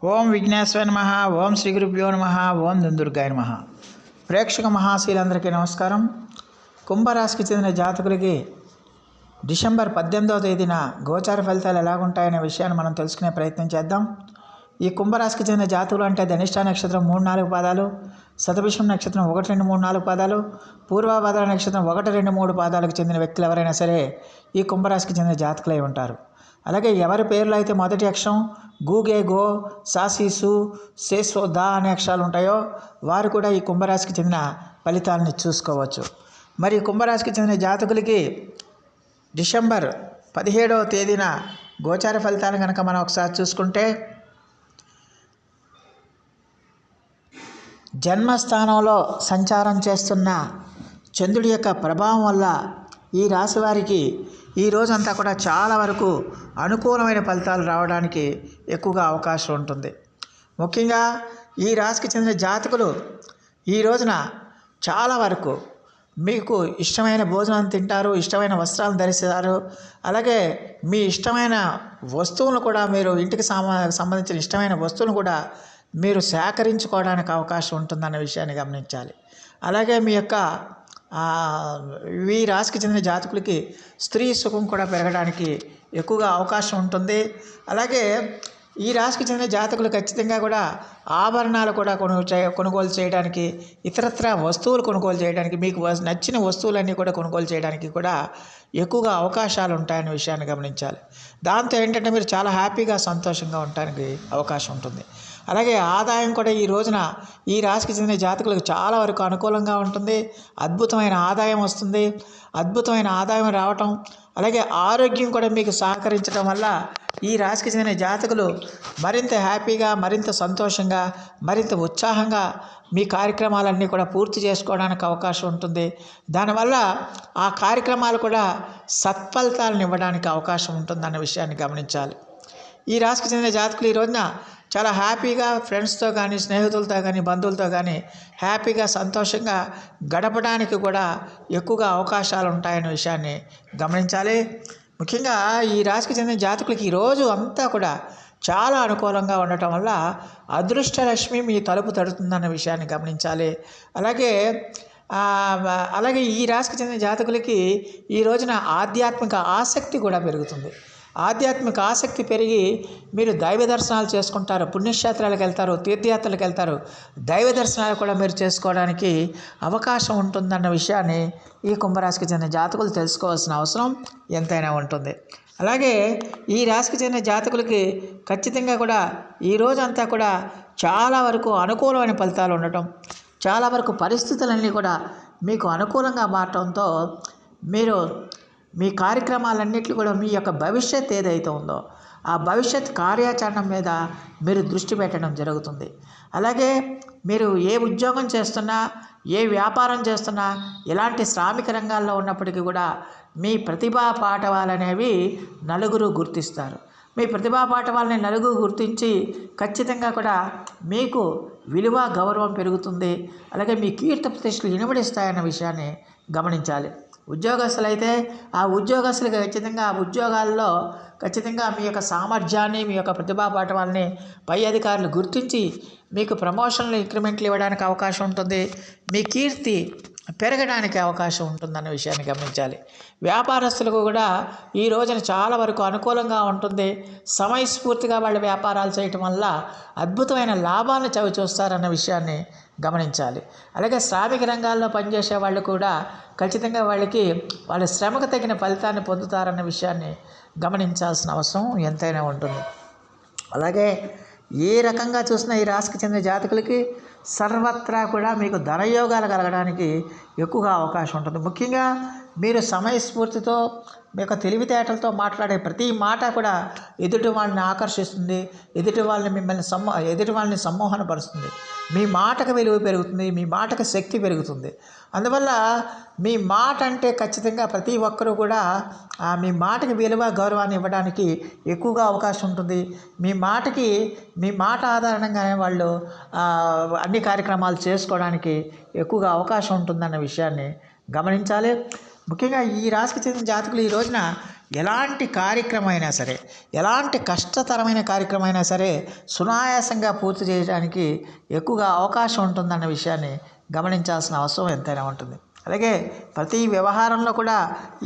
ఓం విఘ్నేశ్వర నమః. ఓం శ్రీ గురుభ్యో నమః. ఓం దుందుర్గాయ నమః. ప్రేక్షక మహాశీలందరికీ నమస్కారం. కుంభరాశికి చెందిన జాతకులకి డిసెంబర్ 18వ తేదీన గోచార ఫలితాలు ఎలాగుంటాయనే విషయాన్ని మనం తెలుసుకునే ప్రయత్నం చేద్దాం. ఈ కుంభరాశికి చెందిన జాతకులు అంటే ధనిష్ట నక్షత్రం 3-4 పాదాలు, శతభిషం నక్షత్రం 1-2-3-4 పాదాలు, పూర్వభద్ర నక్షత్రం 1-2-3 పాదాలకు చెందిన వ్యక్తులు ఎవరైనా సరే ఈ కుంభరాశికి చెందిన జాతకులై ఉంటారు. అలాగే ఎవరి పేర్లు అయితే మొదటి అక్షరం గూగే గో సాసీసు సేసో దా అనే అక్షరాలు ఉంటాయో వారు కూడా ఈ కుంభరాశికి చెందిన ఫలితాలని చూసుకోవచ్చు. మరి కుంభరాశికి చెందిన జాతకులకి డిసెంబర్ 17వ తేదీన గోచార ఫలితాలను కనుక మనం ఒకసారి చూసుకుంటే, జన్మస్థానంలో సంచారం చేస్తున్న చంద్రుడి యొక్క ప్రభావం వల్ల ఈ రాశి వారికి ఈ రోజంతా కూడా చాలా వరకు అనుకూలమైన ఫలితాలు రావడానికి ఎక్కువగా అవకాశం ఉంటుంది. ముఖ్యంగా ఈ రాశికి చెందిన జాతకులు ఈ రోజున చాలా వరకు మీకు ఇష్టమైన భోజనం తింటారు, ఇష్టమైన వస్త్రాలను ధరిస్తారు. అలాగే మీ ఇష్టమైన వస్తువులను కూడా మీరు ఇంటికి సంబంధించిన ఇష్టమైన వస్తువులను కూడా మీరు సేకరించుకోవడానికి అవకాశం ఉంటుందన్న విషయాన్ని గమనించాలి. అలాగే మీ యొక్క ఈ రాశికి చెందిన జాతకులకి స్త్రీ సుఖం కూడా పెరగడానికి ఎక్కువగా అవకాశం ఉంటుంది. అలాగే ఈ రాశికి చెందిన జాతకులు ఖచ్చితంగా కూడా ఆభరణాలు కూడా కొనుగోలు చేయడానికి, ఇతరత్ర వస్తువులు కొనుగోలు చేయడానికి, మీకు నచ్చిన వస్తువులన్నీ కూడా కొనుగోలు చేయడానికి కూడా ఎక్కువగా అవకాశాలు ఉంటాయనే విషయాన్ని గమనించాలి. దాంతో ఏంటంటే మీరు చాలా హ్యాపీగా సంతోషంగా ఉండడానికి అవకాశం ఉంటుంది. అలాగే ఆదాయం కూడా ఈ రోజున ఈ రాశికి చెందిన జాతకులకు చాలా వరకు అనుకూలంగా ఉంటుంది. అద్భుతమైన ఆదాయం వస్తుంది. అద్భుతమైన ఆదాయం రావటం, అలాగే ఆరోగ్యం కూడా మీకు సహకరించడం వల్ల ఈ రాశికి చెందిన జాతకులు మరింత హ్యాపీగా, మరింత సంతోషంగా, మరింత ఉత్సాహంగా మీ కార్యక్రమాలన్నీ కూడా పూర్తి చేసుకోవడానికి అవకాశం ఉంటుంది. దానివల్ల ఆ కార్యక్రమాలు కూడా సత్ఫలితాలను ఇవ్వడానికి అవకాశం ఉంటుందన్న విషయాన్ని గమనించాలి. ఈ రాశికి చెందిన జాతకులు ఈ రోజున చాలా హ్యాపీగా ఫ్రెండ్స్తో కానీ, స్నేహితులతో కానీ, బంధువులతో కానీ హ్యాపీగా సంతోషంగా గడపడానికి కూడా ఎక్కువగా అవకాశాలు ఉంటాయనే విషయాన్ని గమనించాలి. ముఖ్యంగా ఈ రాశికి చెందిన జాతకులకి ఈరోజు అంతా కూడా చాలా అనుకూలంగా ఉండటం వల్ల అదృష్టలక్ష్మి మీ తలుపు తడుతుందన్న విషయాన్ని గమనించాలి. అలాగే ఈ రాశికి చెందిన జాతకులకి ఈ రోజున ఆధ్యాత్మిక ఆసక్తి కూడా పెరుగుతుంది. ఆధ్యాత్మిక ఆసక్తి పెరిగి మీరు దైవ దర్శనాలు చేసుకుంటారు, పుణ్యక్షేత్రాలకు వెళ్తారు, తీర్థయాత్రలకు వెళ్తారు, దైవ దర్శనాలు కూడా మీరు చేసుకోవడానికి అవకాశం ఉంటుందన్న విషయాన్ని ఈ కుంభరాశికి చెందిన జాతకులు తెలుసుకోవాల్సిన అవసరం ఎంతైనా ఉంటుంది. అలాగే ఈ రాశికి చెందిన జాతకులకి ఖచ్చితంగా కూడా ఈ రోజంతా కూడా చాలా వరకు అనుకూలమైన ఫలితాలు ఉండటం, చాలా వరకు పరిస్థితులన్నీ కూడా మీకు అనుకూలంగా మారటంతో మీరు మీ కార్యక్రమాలన్నింటినీ కూడా మీ యొక్క భవిష్యత్ ఏదైతే ఉందో ఆ భవిష్యత్ కార్యాచరణ మీద మీరు దృష్టి పెట్టడం జరుగుతుంది. అలాగే మీరు ఏ ఉద్యోగం చేస్తున్నా, ఏ వ్యాపారం చేస్తున్నా, ఎలాంటి శ్రామిక రంగాల్లో ఉన్నప్పటికీ కూడా మీ ప్రతిభా పాఠవాలు అనేవి నలుగురు గుర్తిస్తారు. మీ ప్రతిభా పాఠవాలని నలుగురు గుర్తించి ఖచ్చితంగా కూడా మీకు విలువ, గౌరవం పెరుగుతుంది. అలాగే మీ కీర్తి ప్రతిష్టలు ఇనుమడిస్తాయన్న విషయాన్ని గమనించాలి. ఉద్యోగస్తులైతే ఆ ఉద్యోగస్తులకు ఖచ్చితంగా ఆ ఉద్యోగాల్లో ఖచ్చితంగా మీ యొక్క సామర్థ్యాన్ని, మీ యొక్క ప్రతిభా పాఠవాలని పై అధికారులు గుర్తించి మీకు ప్రమోషన్లు, ఇంక్రిమెంట్లు ఇవ్వడానికి అవకాశం ఉంటుంది. మీ కీర్తి పెరగడానికి అవకాశం ఉంటుందన్న విషయాన్ని గమనించాలి. వ్యాపారస్తులకు కూడా ఈ రోజున చాలా వరకు అనుకూలంగా ఉంటుంది. సమయస్ఫూర్తిగా వాళ్ళు వ్యాపారాలు చేయటం వల్ల అద్భుతమైన లాభాలను చవిచూస్తారన్న విషయాన్ని గమనించాలి. అలాగే శ్రామిక రంగాల్లో పనిచేసే వాళ్ళు కూడా ఖచ్చితంగా వాళ్ళ శ్రమకు తగిన ఫలితాన్ని పొందుతారన్న విషయాన్ని గమనించాల్సిన అవసరం ఎంతైనా ఉంటుంది. అలాగే ఏ రకంగా చూసినా ఈ రాశికి చెందిన జాతకులకి సర్వత్రా కూడా మీకు ధనయోగాలు కలగడానికి ఎక్కువగా అవకాశం ఉంటుంది. ముఖ్యంగా మీరు సమయస్ఫూర్తితో మీ యొక్క తెలివితేటలతో మాట్లాడే ప్రతి మాట కూడా ఎదుటి వాళ్ళని ఆకర్షిస్తుంది, ఎదుటి వాళ్ళని సమ్మోహనపరుస్తుంది. మీ మాటకు విలువ పెరుగుతుంది, మీ మాటకు శక్తి పెరుగుతుంది. అందువల్ల మీ మాట అంటే ఖచ్చితంగా ప్రతి ఒక్కరూ కూడా మీ మాటకి విలువ, గౌరవాన్ని ఇవ్వడానికి ఎక్కువగా అవకాశం ఉంటుంది. మీ మాట ఆధారంగానే వాళ్ళు అన్ని కార్యక్రమాలు చేసుకోవడానికి ఎక్కువగా అవకాశం ఉంటుందన్న విషయాన్ని గమనించాలి. ముఖ్యంగా ఈ రాశికి చెందిన జాతకులు ఈ రోజున ఎలాంటి కార్యక్రమం అయినా సరే, ఎలాంటి కష్టతరమైన కార్యక్రమం అయినా సరే సునాయాసంగా పూర్తి చేయడానికి ఎక్కువగా అవకాశం ఉంటుందన్న విషయాన్ని గమనించాల్సిన అవసరం ఎంతైనా ఉంటుంది. అలాగే ప్రతి వ్యవహారంలో కూడా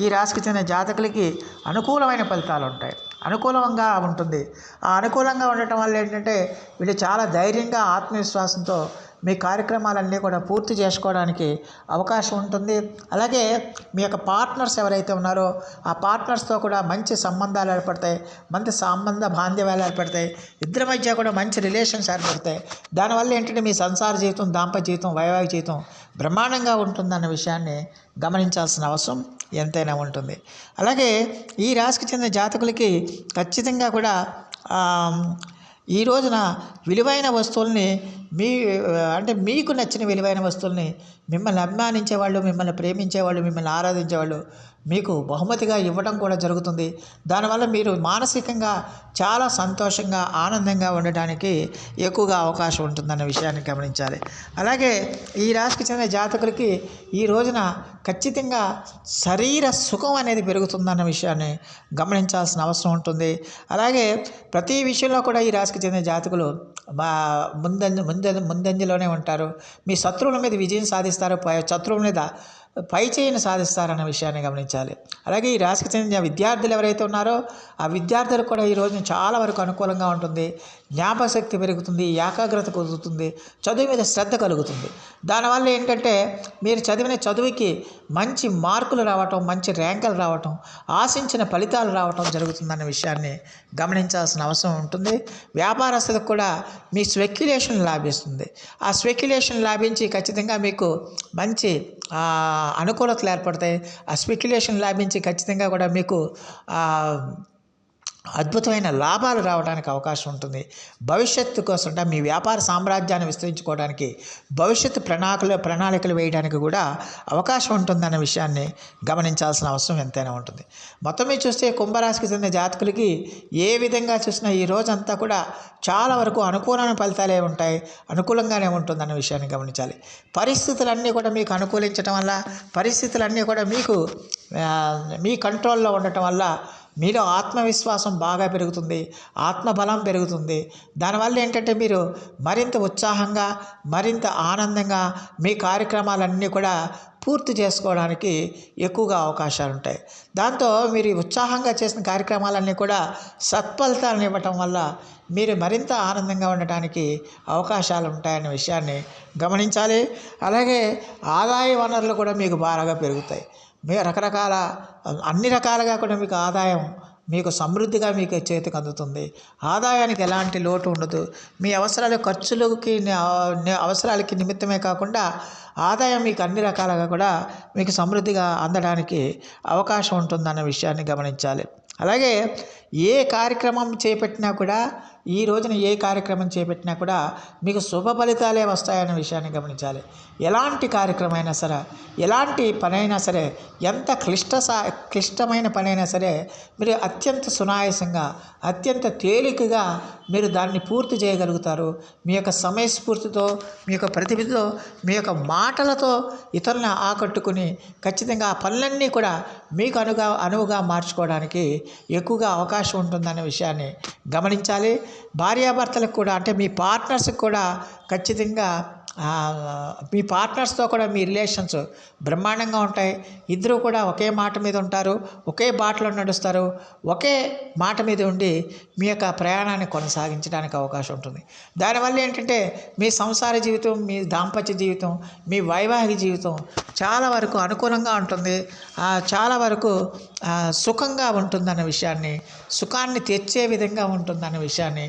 ఈ రాశికి చెందిన జాతకులకి అనుకూలమైన ఫలితాలు ఉంటాయి, అనుకూలంగా ఉంటుంది. ఆ అనుకూలంగా ఉండటం వల్ల ఏంటంటే వీళ్ళు చాలా ధైర్యంగా ఆత్మవిశ్వాసంతో మీ కార్యక్రమాలన్నీ కూడా పూర్తి చేసుకోవడానికి అవకాశం ఉంటుంది. అలాగే మీ యొక్క పార్ట్నర్స్ ఎవరైతే ఉన్నారో ఆ పార్ట్నర్స్తో కూడా మంచి సంబంధాలు ఏర్పడతాయి, మంచి సంబంధ బాంధవ్యాలు ఏర్పడతాయి, ఇద్దరి మధ్య కూడా మంచి రిలేషన్స్ ఏర్పడతాయి. దానివల్ల ఏంటంటే మీ సంసార జీవితం, దాంపత్య జీవితం, వైవాహిక జీవితం బ్రహ్మాండంగా ఉంటుందన్న విషయాన్ని గమనించాల్సిన అవసరం ఎంతైనా ఉంటుంది. అలాగే ఈ రాశికి చెందిన జాతకులకి ఖచ్చితంగా కూడా ఈ రోజున విలువైన వస్తువుల్ని అంటే మీకు నచ్చిన విలువైన వస్తువుల్ని మిమ్మల్ని అభిమానించేవాళ్ళు, మిమ్మల్ని ప్రేమించేవాళ్ళు, మిమ్మల్ని ఆరాధించేవాళ్ళు మీకు బహుమతిగా ఇవ్వడం కూడా జరుగుతుంది. దానివల్ల మీరు మానసికంగా చాలా సంతోషంగా, ఆనందంగా ఉండడానికి ఎక్కువగా అవకాశం ఉంటుందన్న విషయాన్ని గమనించాలి. అలాగే ఈ రాశికి చెందిన జాతకులకి ఈ రోజున ఖచ్చితంగా శరీర సుఖం అనేది పెరుగుతుందన్న విషయాన్ని గమనించాల్సిన అవసరం ఉంటుంది. అలాగే ప్రతి విషయంలో కూడా ఈ రాశికి చెందిన జాతకులు ముందంజలోనే ఉంటారు. మీ శత్రువుల మీద విజయం సాధిస్తారు, శత్రువుల మీద పై చేయిని సాధిస్తారన్న విషయాన్ని గమనించాలి. అలాగే ఈ రాశికి చెందిన విద్యార్థులు ఎవరైతే ఉన్నారో ఆ విద్యార్థులకు కూడా ఈ రోజున చాలా వరకు అనుకూలంగా ఉంటుంది. జ్ఞాపకశక్తి పెరుగుతుంది, ఏకాగ్రత కుదురుతుంది, చదువు మీద శ్రద్ధ కలుగుతుంది. దానివల్ల ఏంటంటే మీరు చదివిన చదువుకి మంచి మార్కులు రావటం, మంచి ర్యాంకులు రావటం, ఆశించిన ఫలితాలు రావటం జరుగుతుందన్న విషయాన్ని గమనించాల్సిన అవసరం ఉంటుంది. వ్యాపారస్తులకు కూడా మీ స్పెక్యులేషన్ లాభిస్తుంది. ఆ స్పెక్యులేషన్ లాభించి ఖచ్చితంగా మీకు మంచి అనుకూలతలు ఏర్పడతాయి. ఆ స్పెక్యులేషన్ లాభించి ఖచ్చితంగా కూడా మీకు అద్భుతమైన లాభాలు రావడానికి అవకాశం ఉంటుంది. భవిష్యత్తు కోసం అంటే మీ వ్యాపార సామ్రాజ్యాన్ని విస్తరించుకోవడానికి, భవిష్యత్తు ప్రణాళికలు వేయడానికి కూడా అవకాశం ఉంటుందన్న విషయాన్ని గమనించాల్సిన అవసరం ఎంతైనా ఉంటుంది. మొత్తం మీద చూస్తే కుంభరాశికి చెందిన జాతకులకి ఏ విధంగా చూసినా ఈ రోజంతా కూడా చాలా వరకు అనుకూలమైన ఫలితాలే ఉంటాయి, అనుకూలంగానే ఉంటుందన్న విషయాన్ని గమనించాలి. పరిస్థితులన్నీ కూడా మీకు అనుకూలించడం వల్ల, పరిస్థితులన్నీ కూడా మీకు మీ కంట్రోల్లో ఉండటం వల్ల మీలో ఆత్మవిశ్వాసం బాగా పెరుగుతుంది, ఆత్మబలం పెరుగుతుంది. దానివల్ల ఏంటంటే మీరు మరింత ఉత్సాహంగా, మరింత ఆనందంగా మీ కార్యక్రమాలన్నీ కూడా పూర్తి చేసుకోవడానికి ఎక్కువగా అవకాశాలు ఉంటాయి. దాంతో మీరు ఉత్సాహంగా చేసిన కార్యక్రమాలన్నీ కూడా సత్ఫలితాలను ఇవ్వటం వల్ల మీరు మరింత ఆనందంగా ఉండటానికి అవకాశాలు ఉంటాయనే విషయాన్ని గమనించాలి. అలాగే ఆదాయ వనరులు కూడా మీకు బాగా పెరుగుతాయి. మీ అన్ని రకాలుగా కూడా మీకు ఆదాయం మీకు సమృద్ధిగా మీకు చేతికి అందుతుంది. ఆదాయానికి ఎలాంటి లోటు ఉండదు. మీ అవసరాలకి నిమిత్తమే కాకుండా ఆదాయం మీకు అన్ని రకాలుగా కూడా మీకు సమృద్ధిగా అందడానికి అవకాశం ఉంటుందన్న విషయాన్ని గమనించాలి. అలాగే ఏ కార్యక్రమం చేపట్టినా కూడా ఈ రోజున మీకు శుభ ఫలితాలే వస్తాయనే విషయాన్ని గమనించాలి. ఎలాంటి కార్యక్రమం అయినా సరే, ఎలాంటి పనైనా సరే, ఎంత క్లిష్టమైన పనైనా సరే మీరు అత్యంత సునాయాసంగా, అత్యంత తేలికగా మీరు దాన్ని పూర్తి చేయగలుగుతారు. మీ యొక్క సమయస్ఫూర్తితో, మీ యొక్క ప్రతిభతో, మీ యొక్క మాటలతో ఇతరులను ఆకట్టుకుని ఖచ్చితంగా ఆ పనులన్నీ కూడా మీకు అనువుగా మార్చుకోవడానికి ఎక్కువగా అవకాశం ఉంటుందనే విషయాన్ని గమనించాలి. భార్యాభర్తలకు కూడా అంటే మీ పార్ట్నర్స్కి కూడా ఖచ్చితంగా మీ పార్ట్నర్స్తో కూడా మీ రిలేషన్స్ బ్రహ్మాండంగా ఉంటాయి. ఇద్దరు కూడా ఒకే మాట మీద ఉంటారు, ఒకే బాటలో నడుస్తారు, ఒకే మాట మీద ఉండి మీ యొక్క ప్రయాణాన్ని కొనసాగించడానికి అవకాశం ఉంటుంది. దానివల్ల ఏంటంటే మీ సంసార జీవితం, మీ దాంపత్య జీవితం, మీ వైవాహిక జీవితం చాలా వరకు అనుకూలంగా ఉంటుంది, చాలా వరకు సుఖంగా ఉంటుందన్న విషయాన్ని, సుఖాన్ని తెచ్చే విధంగా ఉంటుందన్న విషయాన్ని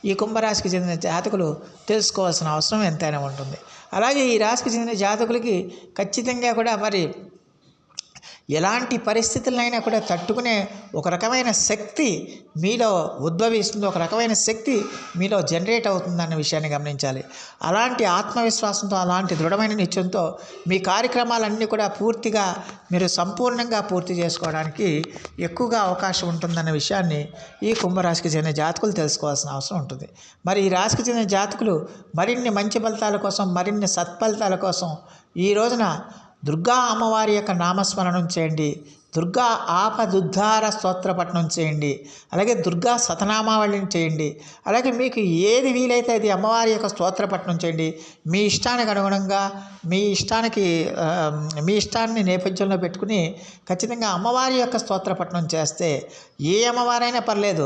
ఈ కుంభరాశికి చెందిన జాతకులు తెలుసుకోవాల్సిన అవసరం ఎంతైనా ఉంటుంది. అలాగే ఈ రాశికి చెందిన జాతకులకి ఖచ్చితంగా కూడా మరి ఎలాంటి పరిస్థితులైనా కూడా తట్టుకునే ఒక రకమైన శక్తి మీలో ఉద్భవిస్తుంది, ఒక రకమైన శక్తి మీలో జనరేట్ అవుతుందన్న విషయాన్ని గమనించాలి. అలాంటి ఆత్మవిశ్వాసంతో, అలాంటి దృఢమైన నిశ్చయంతో మీ కార్యక్రమాలన్నీ కూడా పూర్తిగా మీరు సంపూర్ణంగా పూర్తి చేసుకోవడానికి ఎక్కువగా అవకాశం ఉంటుందన్న విషయాన్ని ఈ కుంభరాశికి చెందిన జాతకులు తెలుసుకోవాల్సిన అవసరం ఉంటుంది. మరి ఈ రాశికి చెందిన జాతకులు మరిన్ని మంచి ఫలితాల కోసం, మరిన్ని సత్ఫలితాల కోసం ఈ రోజున దుర్గా అమ్మవారి యొక్క నామస్మరణం చేయండి. దుర్గా ఆపదుద్ధార స్తోత్ర పఠనం చేయండి. అలాగే దుర్గా సతనామావళిని చేయండి. అలాగే మీకు ఏది వీలైతే అది అమ్మవారి యొక్క స్తోత్ర పఠనం చేయండి. మీ ఇష్టానికి అనుగుణంగా మీ ఇష్టాన్ని నేపథ్యంలో పెట్టుకుని ఖచ్చితంగా అమ్మవారి యొక్క స్తోత్ర పఠనం చేస్తే ఏ అమ్మవారైనా పర్లేదు,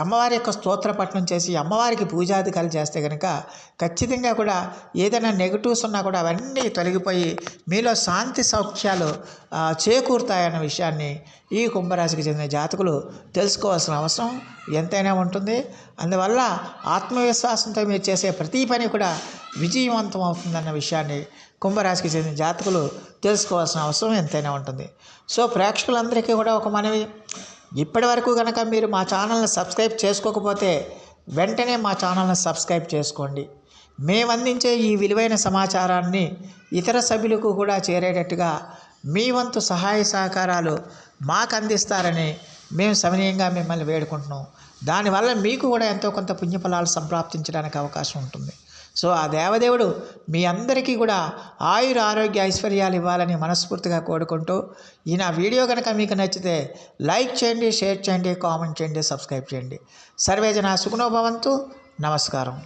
అమ్మవారి యొక్క స్తోత్ర పఠనం చేసి అమ్మవారికి పూజాధికారులు చేస్తే కనుక ఖచ్చితంగా కూడా ఏదైనా నెగిటివ్స్ ఉన్నా కూడా అవన్నీ తొలగిపోయి మీలో శాంతి సౌఖ్యాలు చేకూరుతాయన్న విషయాన్ని ఈ కుంభరాశికి చెందిన జాతకులు తెలుసుకోవాల్సిన అవసరం ఎంతైనా ఉంటుంది. అందువల్ల ఆత్మవిశ్వాసంతో మీరు చేసే ప్రతి పని కూడా విజయవంతం అవుతుందన్న విషయాన్ని కుంభరాశికి చెందిన జాతకులు తెలుసుకోవాల్సిన అవసరం ఎంతైనా ఉంటుంది. సో ప్రేక్షకులందరికీ కూడా ఒక మనవి, ఇప్పటి వరకు కనుక మీరు మా ఛానల్ని సబ్స్క్రైబ్ చేసుకోకపోతే వెంటనే మా ఛానల్ని సబ్స్క్రైబ్ చేసుకోండి. మేము అందించే ఈ విలువైన సమాచారాన్ని ఇతర సభ్యులకు కూడా చేరేటట్టుగా మీ వంతు సహాయ సహకారాలు మాకు అందిస్తారని మేము సవినయంగా మిమ్మల్ని వేడుకుంటున్నాం. దానివల్ల మీకు కూడా ఎంతో కొంత పుణ్యఫలాలు సంప్రాప్తించడానికి అవకాశం ఉంటుంది. సో ఆ దేవదేవుడు మీ అందరికీ కూడా ఆయుర ఆరోగ్య ఐశ్వర్యాలు ఇవ్వాలని మనస్ఫూర్తిగా కోరుకుంటూ, ఈ నా వీడియో కనుక మీకు నచ్చితే లైక్ చేయండి, షేర్ చేయండి, కామెంట్ చేయండి, సబ్స్క్రైబ్ చేయండి. సర్వేజన సుఖనో భవంతు. నమస్కారం.